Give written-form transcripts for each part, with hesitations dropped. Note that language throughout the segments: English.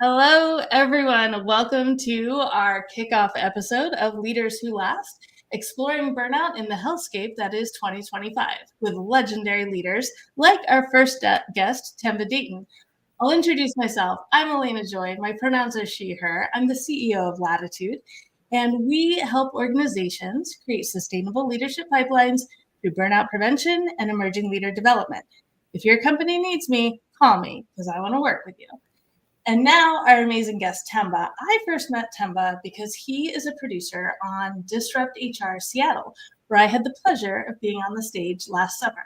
Hello, everyone. Welcome to our kickoff episode of Leaders Who Last, exploring burnout in the hellscape that is 2025 with legendary leaders like our first guest, Themba Dayton. I'll introduce myself. I'm Elena Joy. My pronouns are she, her. I'm the CEO of Latitude, and we help organizations create sustainable leadership pipelines through burnout prevention and emerging leader development. If your company needs me, call me because I want to work with you. And now our amazing guest, Themba. I first met Themba because he is a producer on DisruptHR Seattle, where I had the pleasure of being on the stage last summer.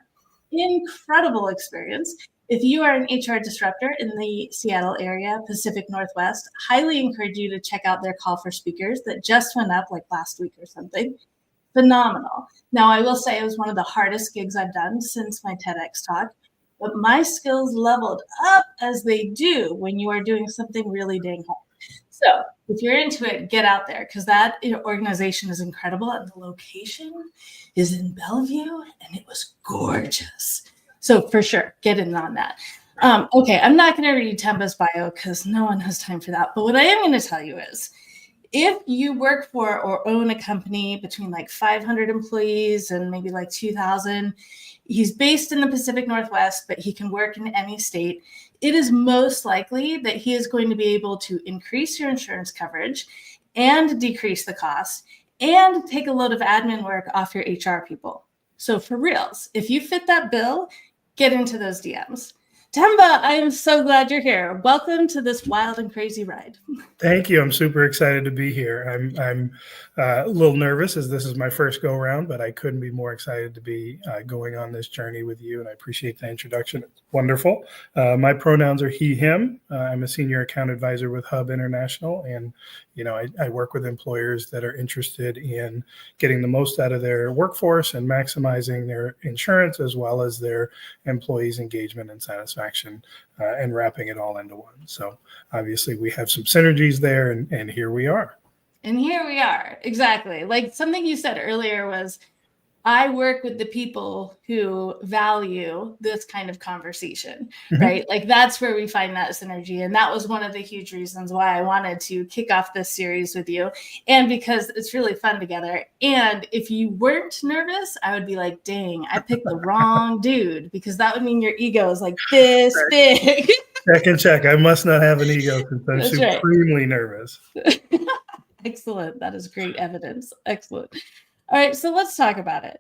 Incredible experience. If you are an HR disruptor in the Seattle area, Pacific Northwest, highly encourage you to check out their call for speakers that just went up like last week or something. Phenomenal. Now, I will say it was one of the hardest gigs I've done since my TEDx talk. But my skills leveled up as they do when you are doing something really dang hard. So if you're into it, get out there because that organization is incredible. And the location is in Bellevue and it was gorgeous. So for sure, get in on that. Okay, I'm not going to read Themba's bio because no one has time for that. But what I am going to tell you is, if you work for or own a company between like 500 employees and maybe like 2,000, he's based in the Pacific Northwest, but he can work in any state. It is most likely that he is going to be able to increase your insurance coverage and decrease the cost and take a load of admin work off your HR people. So for reals, if you fit that bill, get into those DMs. Themba, I am so glad you're here. Welcome to this wild and crazy ride. Thank you. I'm super excited to be here. I'm a little nervous as this is my first go around, but I couldn't be more excited to be going on this journey with you. And I appreciate the introduction. It's wonderful. My pronouns are he, him. I'm a senior account advisor with Hub International. And, I work with employers that are interested in getting the most out of their workforce and maximizing their insurance as well as their employees' engagement and satisfaction and wrapping it all into one. So obviously we have some synergies there and here we are. And here we are. Exactly. Like something you said earlier was, I work with the people who value this kind of conversation, right? Like that's where we find that synergy. And that was one of the huge reasons why I wanted to kick off this series with you. And because it's really fun together. And if you weren't nervous, I would be like, dang, I picked the wrong dude, because that would mean your ego is like this big. Check. I must not have an ego since I'm That's supremely nervous. Excellent. That is great evidence. Excellent. All right, so let's talk about it.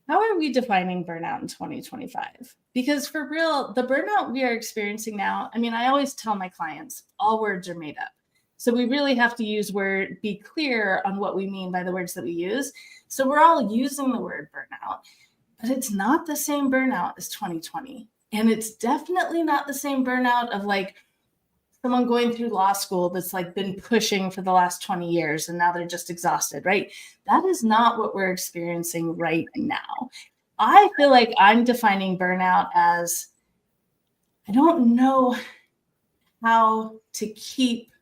How are we defining burnout in 2025? Because for real, the burnout we are experiencing now, I always tell my clients, all words are made up. So we really have to be clear on what we mean by the words that we use. So we're all using the word burnout, but it's not the same burnout as 2020. And it's definitely not the same burnout of like someone going through law school that's like been pushing for the last 20 years and now they're just exhausted, right? That is not what we're experiencing right now. I feel like I'm defining burnout as, I don't know how to keep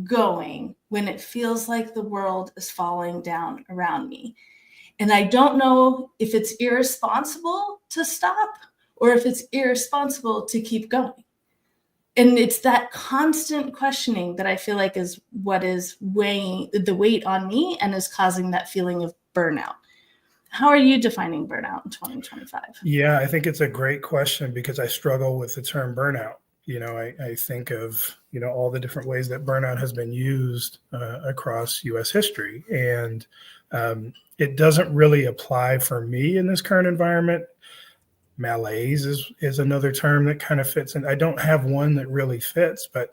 going when it feels like the world is falling down around me. And I don't know if it's irresponsible to stop or if it's irresponsible to keep going. And it's that constant questioning that I feel like is what is weighing the weight on me and is causing that feeling of burnout. How are you defining burnout in 2025? Yeah, I think it's a great question because I struggle with the term burnout. I think of, all the different ways that burnout has been used across U.S. history. And it doesn't really apply for me in this current environment. Malaise is another term that kind of fits in. I don't have one that really fits, but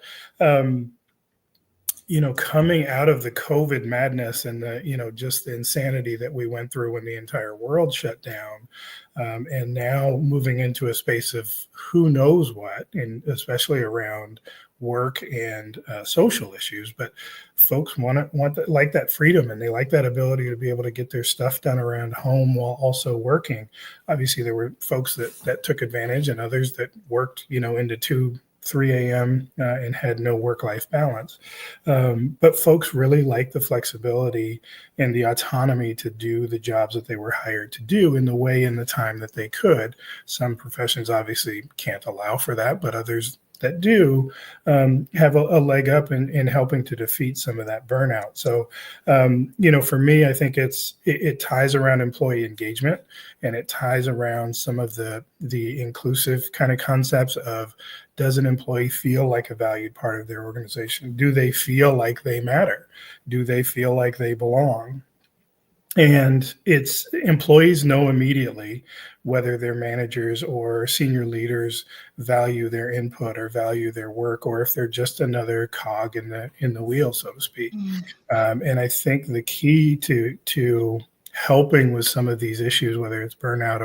coming out of the COVID madness and the just the insanity that we went through when the entire world shut down, and now moving into a space of who knows what, and especially around work and social issues, but folks like that freedom, and they like that ability to be able to get their stuff done around home while also working. Obviously, there were folks that took advantage, and others that worked, into 2-3 a.m. And had no work-life balance. But folks really like the flexibility and the autonomy to do the jobs that they were hired to do in the way and the time that they could. Some professions obviously can't allow for that, but others that do have a leg up in helping to defeat some of that burnout. So, for me, I think it ties around employee engagement, and it ties around some of the inclusive kind of concepts of, does an employee feel like a valued part of their organization? Do they feel like they matter? Do they feel like they belong? And it's employees know immediately whether their managers or senior leaders value their input or value their work, or if they're just another cog in the wheel, so to speak. And I think the key to helping with some of these issues, whether it's burnout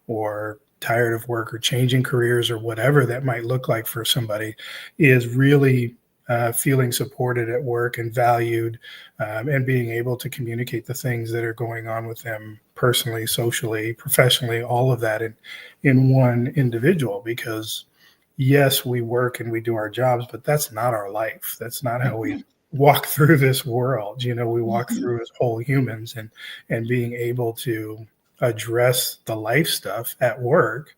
or tired of work or changing careers or whatever that might look like for somebody, is really feeling supported at work and valued, and being able to communicate the things that are going on with them personally, socially, professionally, all of that in one individual. Because yes, we work and we do our jobs, but that's not our life. That's not how we walk through this world. We walk through as whole humans, and being able to address the life stuff at work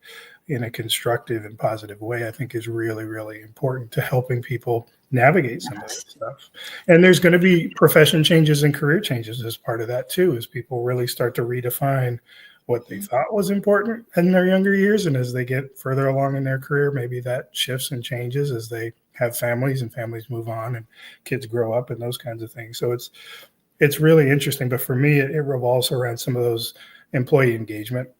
in a constructive and positive way, I think is really, really important to helping people navigate some of that stuff. And there's going to be profession changes and career changes as part of that too, as people really start to redefine what they thought was important in their younger years. And as they get further along in their career, maybe that shifts and changes as they have families and families move on and kids grow up and those kinds of things. So it's really interesting. But for me, it revolves around some of those employee engagement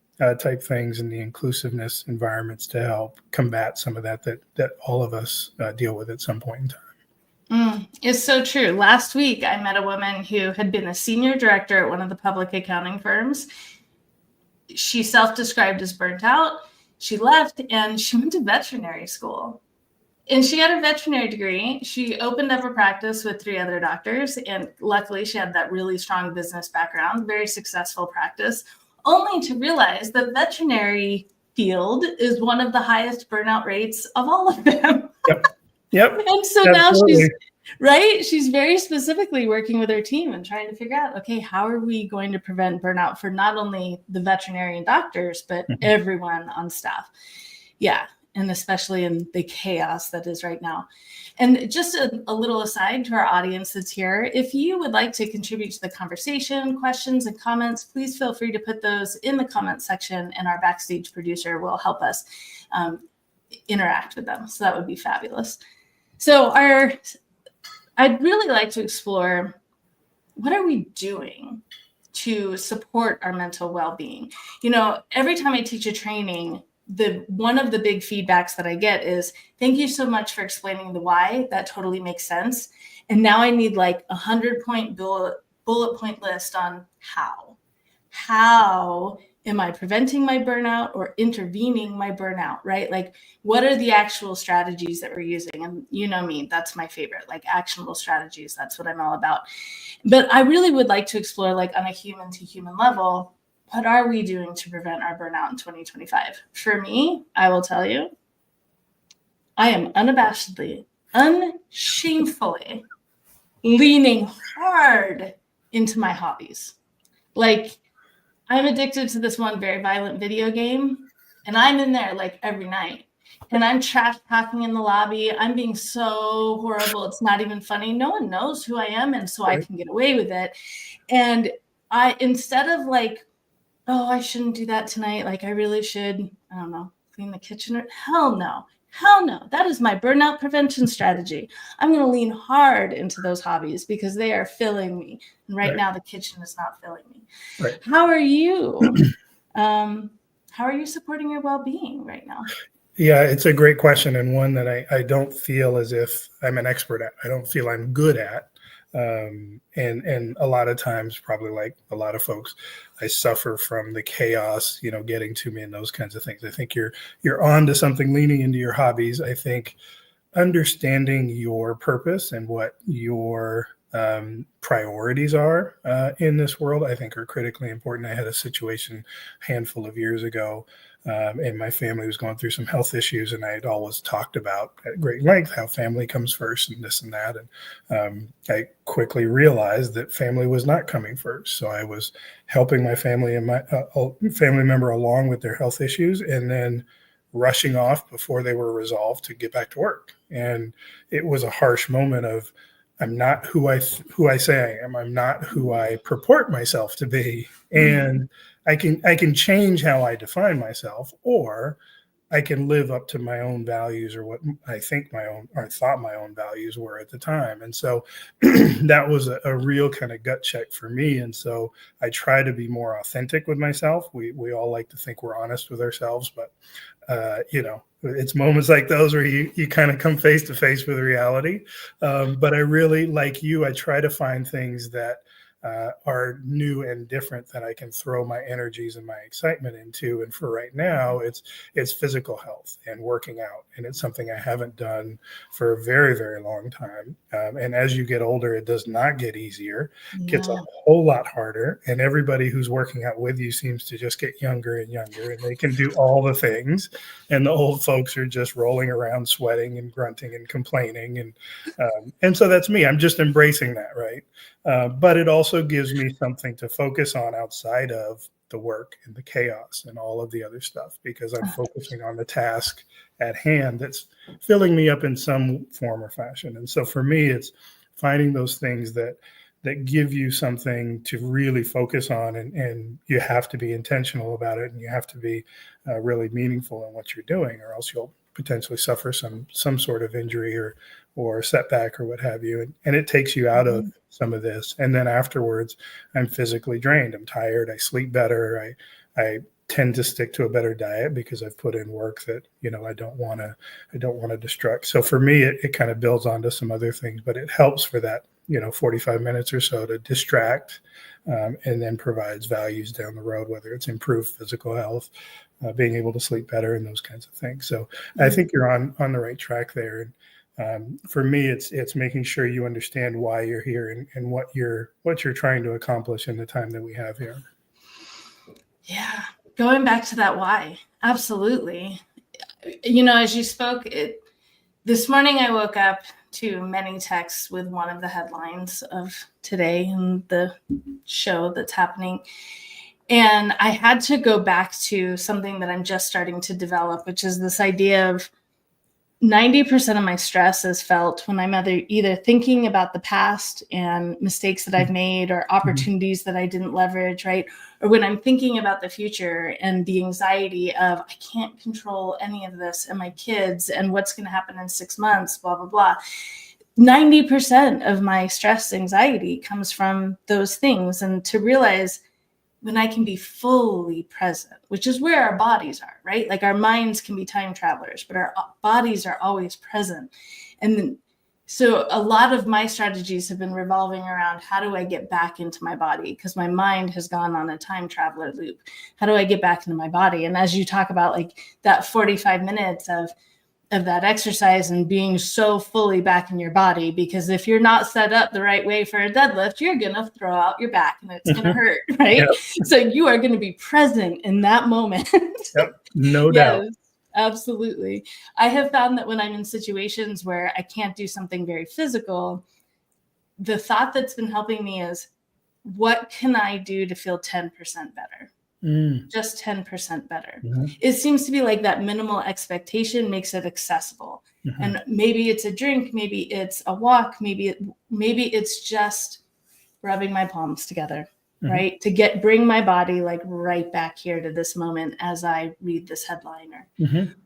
type things and the inclusiveness environments to help combat some of that all of us deal with at some point in time. It's so true. Last week, I met a woman who had been a senior director at one of the public accounting firms. She self-described as burnt out. She left and she went to veterinary school. And she had a veterinary degree. She opened up a practice with 3 other doctors. And luckily, she had that really strong business background, very successful practice, only to realize the veterinary field is one of the highest burnout rates of all of them. Yep. And so Absolutely. now she's very specifically working with her team and trying to figure out, okay, how are we going to prevent burnout for not only the veterinarian doctors, but everyone on staff? Yeah. And especially in the chaos that is right now. And just a little aside to our audience that's here, if you would like to contribute to the conversation, questions and comments, please feel free to put those in the comment section, and our backstage producer will help us interact with them. So that would be fabulous. So I'd really like to explore, what are we doing to support our mental well-being? Every time I teach a training, one of the big feedbacks that I get is, thank you so much for explaining the why. That totally makes sense. And now I need like a 100-point bullet point list on how. How am I preventing my burnout or intervening my burnout, right? Like, what are the actual strategies that we're using? And you know me, that's my favorite, like actionable strategies. That's what I'm all about. But I really would like to explore, like on a human to human level, what are we doing to prevent our burnout in 2025? For me, I will tell you, I am unabashedly, unshamefully leaning hard into my hobbies. Like, I'm addicted to this one very violent video game, and I'm in there like every night. And I'm trash talking in the lobby. I'm being so horrible. It's not even funny. No one knows who I am, and so I can get away with it. And instead of like, oh, I shouldn't do that tonight. Like, I really should, I don't know, clean the kitchen. Hell no. That is my burnout prevention strategy. I'm going to lean hard into those hobbies because they are filling me. And right now, the kitchen is not filling me. Right. How are you? How are you supporting your well-being right now? Yeah, it's a great question, and one that I don't feel as if I'm an expert at. I don't feel I'm good at. And a lot of times, probably like a lot of folks, I suffer from the chaos, getting to me and those kinds of things. I think you're on to something, leaning into your hobbies. I think understanding your purpose and what your priorities are in this world, I think are critically important. I had a situation a handful of years ago, and my family was going through some health issues, and I had always talked about at great length how family comes first and this and that. And I quickly realized that family was not coming first. So I was helping my family and my family member along with their health issues, and then rushing off before they were resolved to get back to work. And it was a harsh moment of, I'm not who I say I am. I'm not who I purport myself to be. And I can change how I define myself, or I can live up to my own values, or what I think I thought my own values were at the time. And so that was a real kind of gut check for me. And so I try to be more authentic with myself. We all like to think we're honest with ourselves, but it's moments like those where you kind of come face to face with reality. But I really, like you, I try to find things that are new and different that I can throw my energies and my excitement into. And for right now, it's physical health and working out. And it's something I haven't done for a very, very long time. And as you get older, it does not get easier. It gets a whole lot harder. And everybody who's working out with you seems to just get younger and younger, and they can do all the things. And the old folks are just rolling around, sweating and grunting and complaining. And so that's me. I'm just embracing that, right? But it also gives me something to focus on outside of the work and the chaos and all of the other stuff, because I'm focusing on the task at hand that's filling me up in some form or fashion. And so for me, it's finding those things that give you something to really focus on, and you have to be intentional about it, and you have to be really meaningful in what you're doing, or else you'll potentially suffer some sort of injury or setback or what have you. And it takes you out of some of this. And then afterwards, I'm physically drained. I'm tired. I sleep better. I tend to stick to a better diet because I've put in work that, I don't want to destruct. So for me, it kind of builds onto some other things, but it helps for that, 45 minutes or so to distract, and then provides values down the road, whether it's improved physical health, being able to sleep better, and those kinds of things. So I think you're on the right track there. And for me, it's making sure you understand why you're here and what you're trying to accomplish in the time that we have here. Yeah, going back to that why, absolutely. As you spoke, this morning I woke up to many texts with one of the headlines of today and the show that's happening. And I had to go back to something that I'm just starting to develop, which is this idea of 90% of my stress is felt when I'm either thinking about the past and mistakes that I've made or opportunities that I didn't leverage, right? Or when I'm thinking about the future and the anxiety of, I can't control any of this and my kids and what's going to happen in 6 months, blah, blah, blah. 90% of my stress anxiety comes from those things. And to realize when I can be fully present, which is where our bodies are, right? Like our minds can be time travelers, but our bodies are always present. And so a lot of my strategies have been revolving around, how do I get back into my body? Because my mind has gone on a time traveler loop. How do I get back into my body? And as you talk about like that 45 minutes of that exercise and being so fully back in your body, because if you're not set up the right way for a deadlift, you're going to throw out your back and it's going to hurt, right? Yep. So you are going to be present in that moment. Yep. No doubt. Yes, absolutely. I have found that when I'm in situations where I can't do something very physical, the thought that's been helping me is, what can I do to feel 10% better? Just 10% better. It seems to be like that minimal expectation makes it accessible. And maybe it's a drink, maybe it's a walk, maybe it's just rubbing my palms together, right? To bring my body like right back here to this moment as I read this headline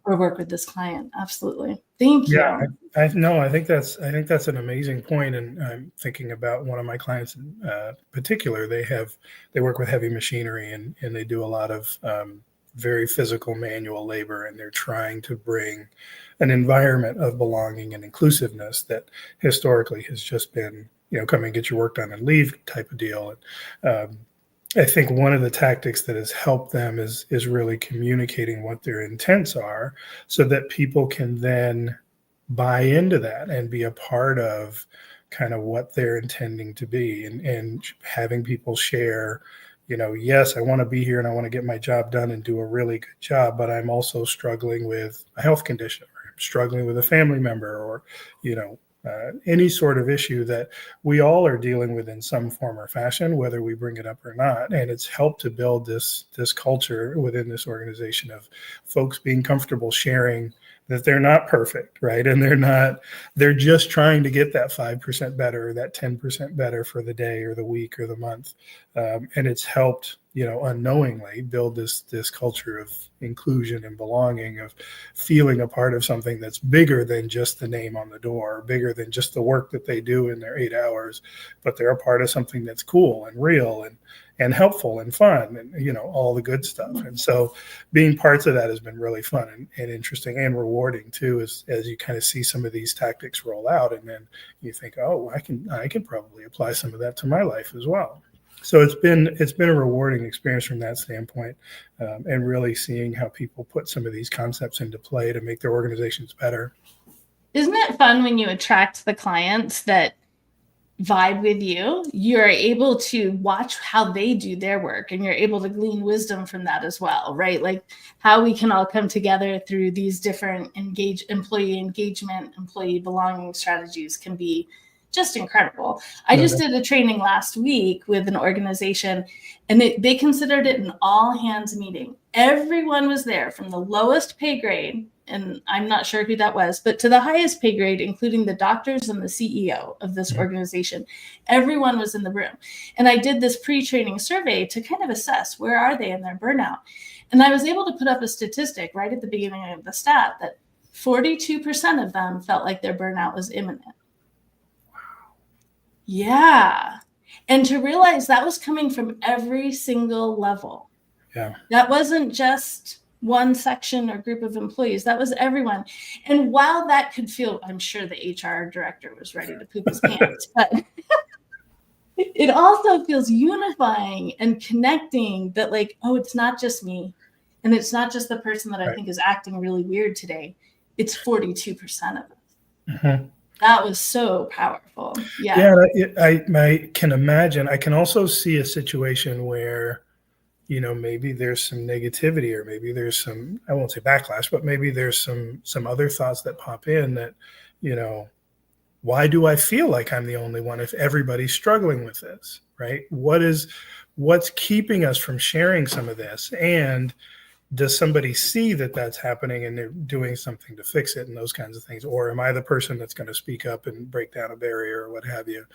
or work with this client. Absolutely. Thank you. Yeah, I think that's an amazing point. And I'm thinking about one of my clients in particular. They work with heavy machinery and they do a lot of very physical manual labor, and they're trying to bring an environment of belonging and inclusiveness that historically has just been, come and get your work done and leave type of deal. And I think one of the tactics that has helped them is really communicating what their intents are, so that people can then buy into that and be a part of kind of what they're intending to be, and having people share, yes, I want to be here and I want to get my job done and do a really good job, but I'm also struggling with a health condition, or I'm struggling with a family member, or, any sort of issue that we all are dealing with in some form or fashion, whether we bring it up or not. And it's helped to build this culture within this organization of folks being comfortable sharing that they're not perfect, right? And they're just trying to get that 5% better, or that 10% better for the day or the week or the month. And it's helped, unknowingly build this culture of inclusion and belonging, of feeling a part of something that's bigger than just the name on the door, bigger than just the work that they do in their 8 hours, but they're a part of something that's cool and real and helpful and fun and, all the good stuff. And so being parts of that has been really fun and interesting and rewarding too, as you kind of see some of these tactics roll out. And then you think, oh, I can probably apply some of that to my life as well. So it's been a rewarding experience from that standpoint, and really seeing how people put some of these concepts into play to make their organizations better. Isn't it fun when you attract the clients that vibe with you? You're able to watch how they do their work, and you're able to glean wisdom from that as well, right? Like how we can all come together through these different employee engagement, employee belonging strategies can be just incredible. I just did a training last week with an organization, and they considered it an all hands meeting. Everyone was there, from the lowest pay grade, and I'm not sure who that was, but to the highest pay grade, including the doctors and the CEO of this organization. Everyone was in the room. And I did this pre-training survey to kind of assess where are they in their burnout. And I was able to put up a statistic right at the beginning of the stat that 42% of them felt like their burnout was imminent. Yeah. And to realize that was coming from every single level. Yeah. That wasn't just one section or group of employees. That was everyone. And while that could feel, I'm sure the HR director was ready to poop his pants, but it also feels unifying and connecting that, like, oh, it's not just me. And it's not just the person that I think is acting really weird today. It's 42% of us. Mm-hmm. That was so powerful. Yeah. Yeah, I can imagine. I can also see a situation where, maybe there's some negativity, or maybe there's some, I won't say backlash, but maybe there's some other thoughts that pop in that, why do I feel like I'm the only one if everybody's struggling with this, right? What's keeping us from sharing some of this? And does somebody see that that's happening and they're doing something to fix it and those kinds of things? Or am I the person that's going to speak up and break down a barrier or what have you?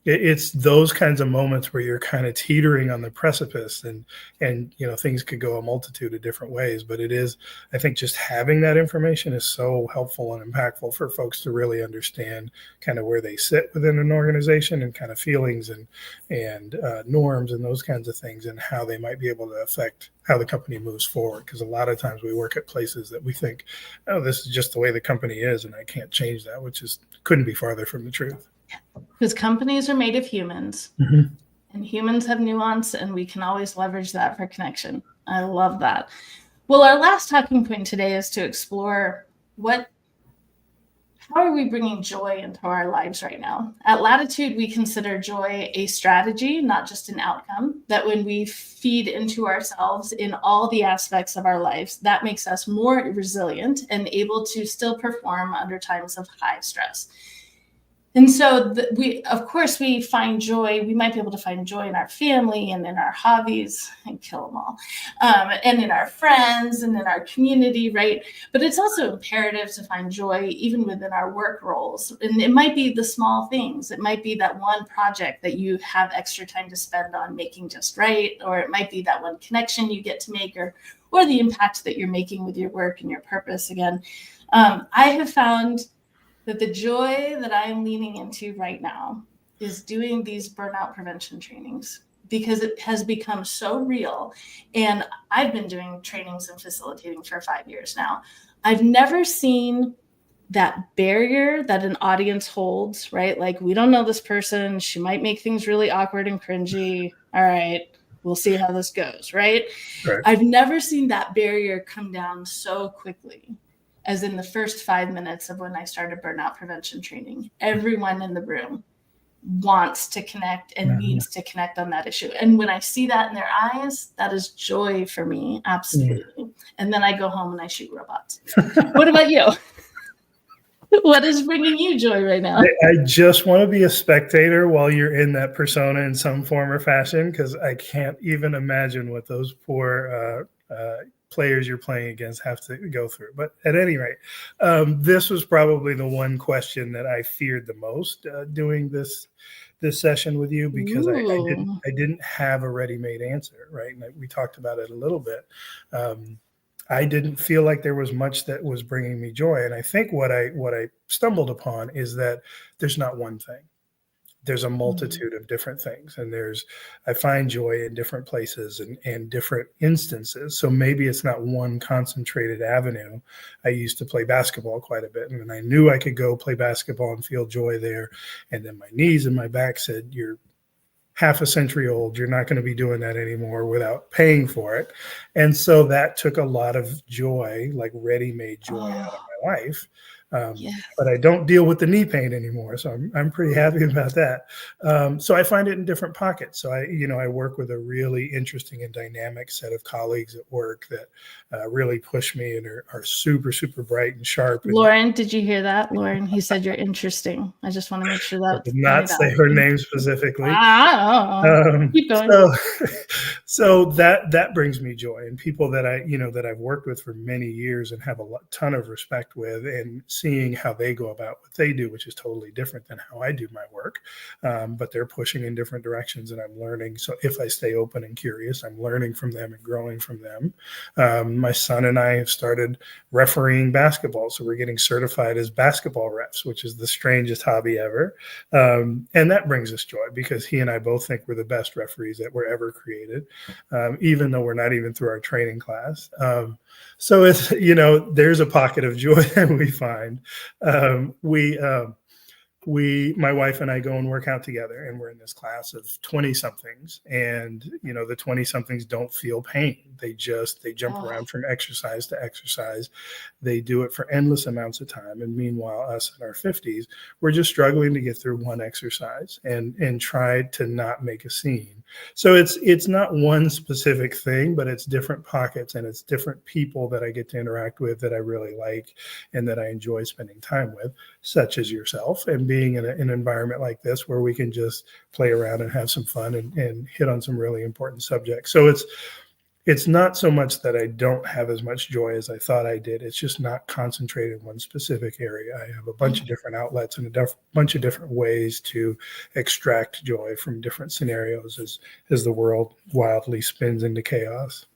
It's those kinds of moments where you're kind of teetering on the precipice, and things could go a multitude of different ways. But it is, I think, just having that information is so helpful and impactful for folks to really understand kind of where they sit within an organization, and kind of feelings and norms and those kinds of things, and how they might be able to affect how the company moves forward. Because a lot of times we work at places that we think, oh, this is just the way the company is and I can't change that, which couldn't be farther from the truth. Because companies are made of humans, and humans have nuance, and we can always leverage that for connection. I love that. Well, our last talking point today is to explore how are we bringing joy into our lives right now? At Latitude, we consider joy a strategy, not just an outcome, that when we feed into ourselves in all the aspects of our lives, that makes us more resilient and able to still perform under times of high stress. And so we find joy. We might be able to find joy in our family and in our hobbies, and kill them all, and in our friends and in our community, right? But it's also imperative to find joy even within our work roles. And it might be the small things. It might be that one project that you have extra time to spend on making just right, or it might be that one connection you get to make, or the impact that you're making with your work and your purpose. Again, I have found that the joy that I'm leaning into right now is doing these burnout prevention trainings, because it has become so real. And I've been doing trainings and facilitating for 5 years now. I've never seen that barrier that an audience holds, right? Like, we don't know this person. She might make things really awkward and cringy. All right, we'll see how this goes, right? I've never seen that barrier come down so quickly as in the first 5 minutes of when I started burnout prevention training. Everyone in the room wants to connect and needs to connect on that issue. And when I see that in their eyes, that is joy for me, absolutely. And then I go home and I shoot robots. What about you? What is bringing you joy right now? I just want to be a spectator while you're in that persona in some form or fashion, because I can't even imagine what those poor players you're playing against have to go through. But at any rate, this was probably the one question that I feared the most doing this session with you, because I didn't have a ready-made answer, right? And we talked about it a little bit. I didn't feel like there was much that was bringing me joy. And I think what I stumbled upon is that there's not one thing. There's a multitude of different things. And I find joy in different places and different instances. So maybe it's not one concentrated avenue. I used to play basketball quite a bit, and I knew I could go play basketball and feel joy there. And then my knees and my back said, you're half a century old. You're not going to be doing that anymore without paying for it. And so that took a lot of joy, like ready-made joy out of my life. Yes. But I don't deal with the knee pain anymore. So I'm pretty happy about that. So I find it in different pockets. So I work with a really interesting and dynamic set of colleagues at work that really push me and are super, super bright and sharp. Lauren, did you hear that? Lauren, he said you're interesting. I just want to make sure that. I did not say her name specifically. Keep going. So that brings me joy, and people that that I've worked with for many years and have a ton of respect with, and seeing how they go about what they do, which is totally different than how I do my work. But they're pushing in different directions, and I'm learning. So if I stay open and curious, I'm learning from them and growing from them. My son and I have started refereeing basketball. So we're getting certified as basketball refs, which is the strangest hobby ever. And that brings us joy, because he and I both think we're the best referees that were ever created, even though we're not even through our training class. So it's, there's a pocket of joy that we find. My wife and I go and work out together, and we're in this class of 20 somethings, and the 20 somethings don't feel pain. They jump around from exercise to exercise. They do it for endless amounts of time. And meanwhile, us in our 50s, we're just struggling to get through one exercise and try to not make a scene. So it's not one specific thing, but it's different pockets, and it's different people that I get to interact with that I really like and that I enjoy spending time with, such as yourself, and being in an environment like this where we can just play around and have some fun and hit on some really important subjects. So it's not so much that I don't have as much joy as I thought I did. It's just not concentrated in one specific area. I have a bunch of different outlets and a bunch of different ways to extract joy from different scenarios as the world wildly spins into chaos.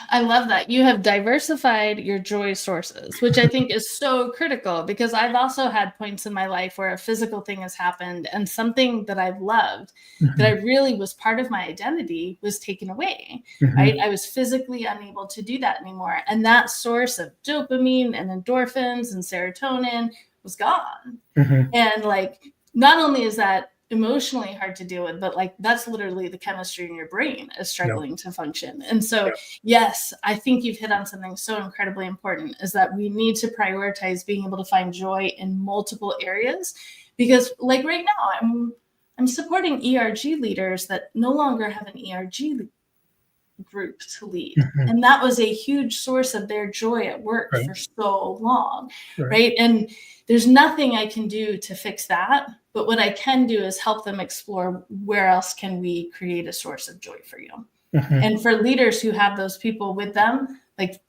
I love that. You have diversified your joy sources, which I think is so critical, because I've also had points in my life where a physical thing has happened and something that I've loved, that I really was part of my identity, was taken away, right? I was physically unable to do that anymore. And that source of dopamine and endorphins and serotonin was gone. And not only is that emotionally hard to deal with, but that's literally the chemistry in your brain is struggling to function. And so, yes, I think you've hit on something so incredibly important, is that we need to prioritize being able to find joy in multiple areas, because right now I'm supporting ERG leaders that no longer have an ERG group to lead. And that was a huge source of their joy at work for so long, right? And there's nothing I can do to fix that. But what I can do is help them explore, where else can we create a source of joy for you? And for leaders who have those people with them,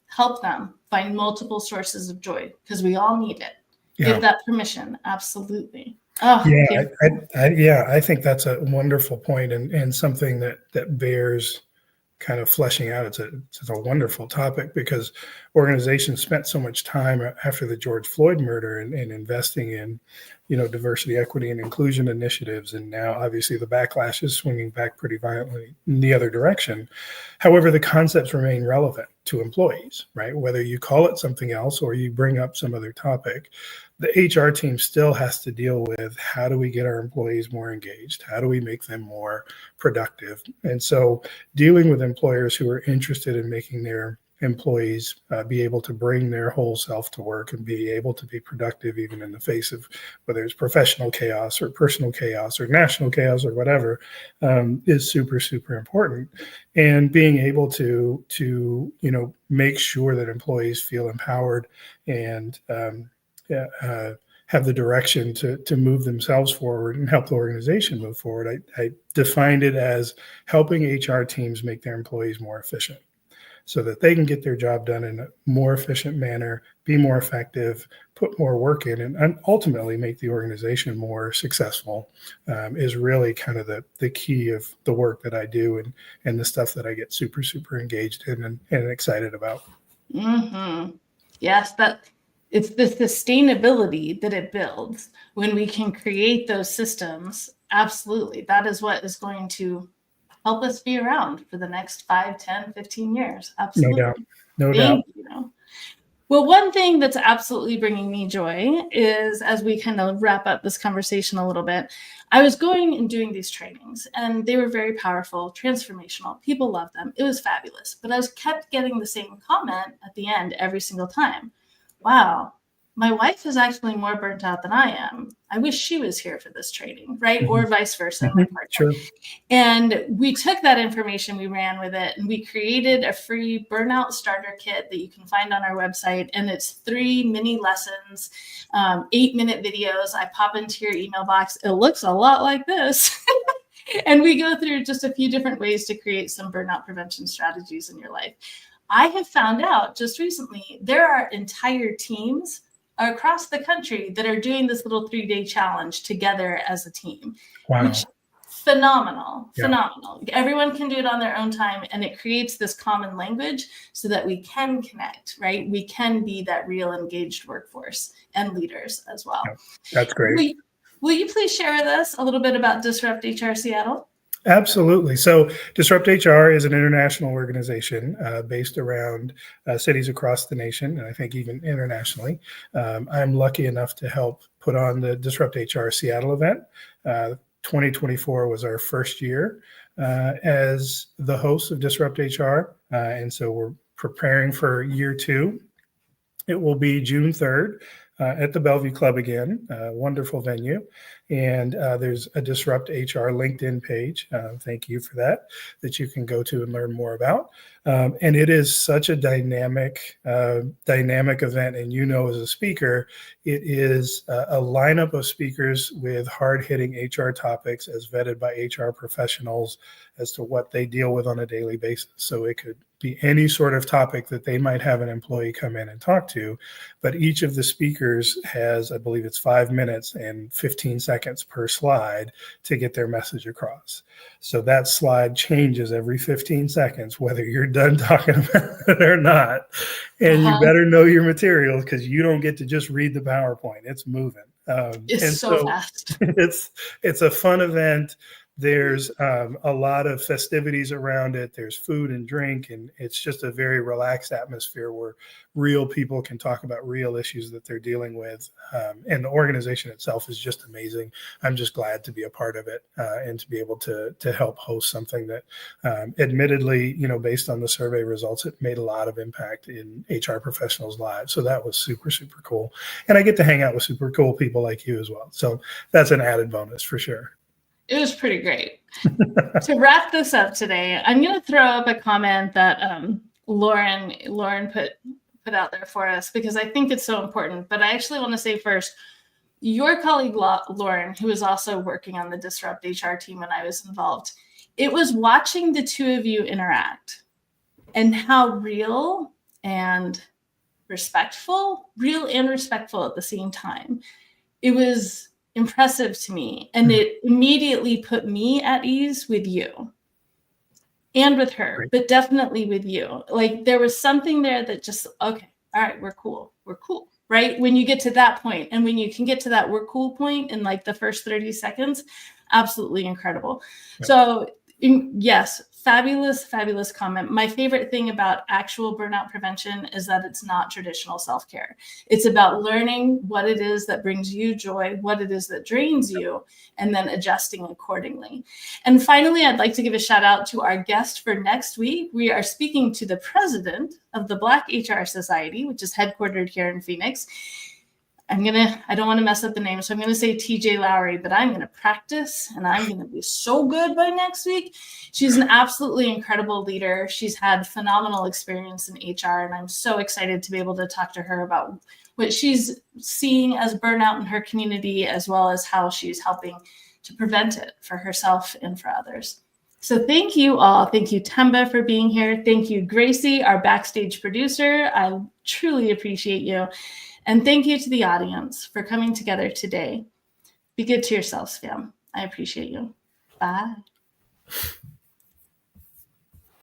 help them find multiple sources of joy, because we all need it. Give that permission. Absolutely. I think that's a wonderful point, and something that bears kind of fleshing out. It's a wonderful topic, because organizations spent so much time after the George Floyd murder and investing in, diversity, equity, and inclusion initiatives. And now obviously the backlash is swinging back pretty violently in the other direction. However, the concepts remain relevant to employees, right? Whether you call it something else or you bring up some other topic, the HR team still has to deal with, how do we get our employees more engaged? How do we make them more productive? And so dealing with employers who are interested in making their employees be able to bring their whole self to work and be able to be productive, even in the face of whether it's professional chaos or personal chaos or national chaos or whatever, is super, super important. And being able to make sure that employees feel empowered and have the direction to move themselves forward and help the organization move forward. I defined it as helping HR teams make their employees more efficient so that they can get their job done in a more efficient manner, be more effective, put more work in, and ultimately make the organization more successful, is really kind of the key of the work that I do and the stuff that I get super, super engaged in and excited about. Mm-hmm. Yes, it's the sustainability that it builds when we can create those systems. Absolutely. That is what is going to help us be around for the next 5, 10, 15 years. Absolutely. No doubt. Thank you. Well, one thing that's absolutely bringing me joy is, as we kind of wrap up this conversation a little bit, I was going and doing these trainings, and they were very powerful, transformational. People loved them. It was fabulous. But I was kept getting the same comment at the end every single time. Wow, my wife is actually more burnt out than I am. I wish she was here for this training, right? Mm-hmm. Or vice versa. Mm-hmm. Sure. And we took that information, we ran with it, and we created a free burnout starter kit that you can find on our website. And it's 3 mini lessons, 8-minute videos. I pop into your email box. It looks a lot like this. And we go through just a few different ways to create some burnout prevention strategies in your life. I have found out just recently, there are entire teams across the country that are doing this little 3-day challenge together as a team. Wow. Which phenomenal. Everyone can do it on their own time, and it creates this common language so that we can connect, right? We can be that real engaged workforce and leaders as well. Yeah, that's great. Will you please share with us a little bit about DisruptHR Seattle? Absolutely. So DisruptHR is an international organization based around cities across the nation, and I think even internationally. I'm lucky enough to help put on the DisruptHR Seattle event. 2024 was our first year as the host of DisruptHR, and so we're preparing for year 2. It will be June 3rd. At the Bellevue Club again, wonderful venue. And there's a DisruptHR LinkedIn page. Thank you for that you can go to and learn more about. And it is such a dynamic event. And as a speaker, it is a lineup of speakers with hard-hitting HR topics as vetted by HR professionals as to what they deal with on a daily basis. So it could be any sort of topic that they might have an employee come in and talk to, but each of the speakers has, I believe it's 5 minutes and 15 seconds per slide to get their message across. So that slide changes every 15 seconds, whether you're done talking about it or not. And you better know your materials, because you don't get to just read the PowerPoint. It's moving. It's so fast. It's a fun event. There's a lot of festivities around it. There's food and drink, and it's just a very relaxed atmosphere where real people can talk about real issues that they're dealing with. And the organization itself is just amazing. I'm just glad to be a part of it and to be able to help host something that admittedly, based on the survey results, it made a lot of impact in HR professionals' lives. So that was super, super cool. And I get to hang out with super cool people like you as well. So that's an added bonus for sure. It was pretty great. To wrap this up today, I'm going to throw up a comment that Lauren put out there for us, because I think it's so important. But I actually want to say first, your colleague Lauren, who was also working on the DisruptHR team when I was involved, it was watching the two of you interact and how real and respectful at the same time. It was impressive to me, and it immediately put me at ease with you and with her, but definitely with you. Like, there was something there that just, okay, all right, we're cool, right? When you get to that point, and when you can get to that we're cool point in like the first 30 seconds, absolutely incredible. Yep. So yes, fabulous comment. My favorite thing about actual burnout prevention is that it's not traditional self-care. It's about learning what it is that brings you joy, what it is that drains you, and then adjusting accordingly. And finally, I'd like to give a shout out to our guest for next week. We are speaking to the president of the Black HR Society, which is headquartered here in Phoenix. I don't want to mess up the name, so I'm going to say TJ Lowry, but I'm going to practice, and I'm going to be so good by next week. She's an absolutely incredible leader. She's had phenomenal experience in HR, and I'm so excited to be able to talk to her about what she's seeing as burnout in her community, as well as how she's helping to prevent it for herself and for others. So thank you all. Thank you, Themba, for being here. Thank you, Gracie, our backstage producer. I truly appreciate you. And thank you to the audience for coming together today. Be good to yourselves, fam. I appreciate you. Bye.